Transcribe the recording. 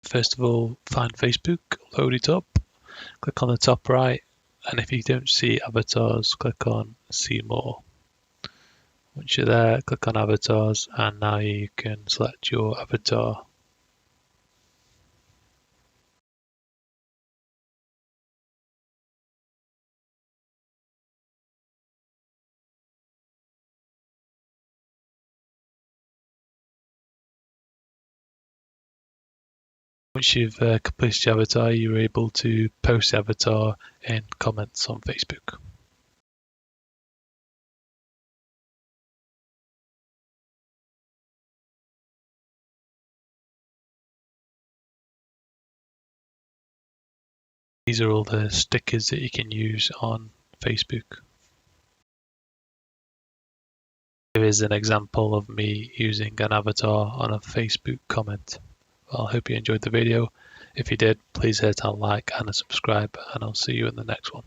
first of all, find Facebook, load it up, click on the top right, and if you don't see avatars, click on see more. Once you're there, click on avatars, and now you can select your avatar. Once you've completed your avatar, you're able to post the avatar in comments on Facebook. These are all the stickers that you can use on Facebook. Here is an example of me using an avatar on a Facebook comment. Well, I hope you enjoyed the video. If you did, please hit a like and a subscribe, and I'll see you in the next one.